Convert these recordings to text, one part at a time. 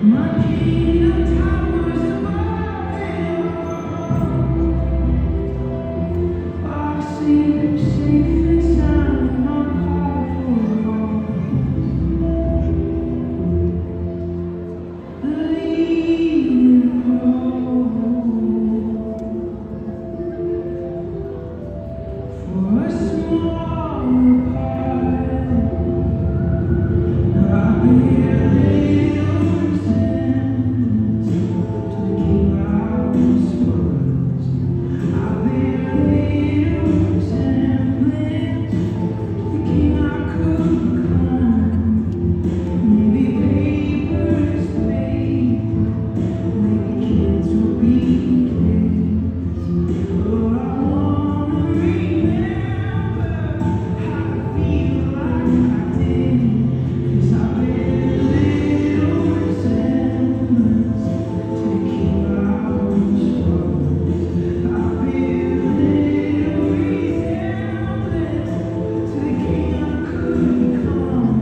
My kingdom towers above them all. I sleep safe and sound in my powerful walls. The leaves grow for a small part. I'll be a little resemblance to the king I once was. I'll be a little resemblance to the king I could become. Maybe paper is fake, maybe kids will be kids. But I wanna remember how to feel like I did. 'Cause I've been a little resemblance to the king I once was. I've been a little resemblance to the king I could become.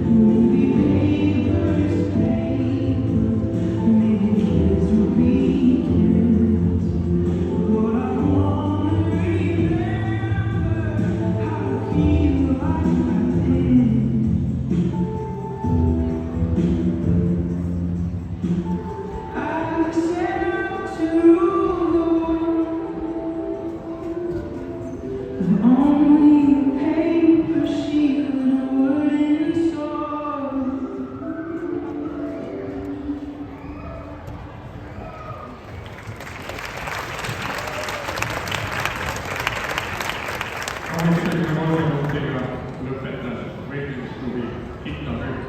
Maybe paper is paper, maybe kids will be kids. But I wanna remember how to feel like I did. I set out to rule the world with only a paper shield and a wooden sword. Avslutningsvis måste jag notera löftet att ratings skulle hitta ut.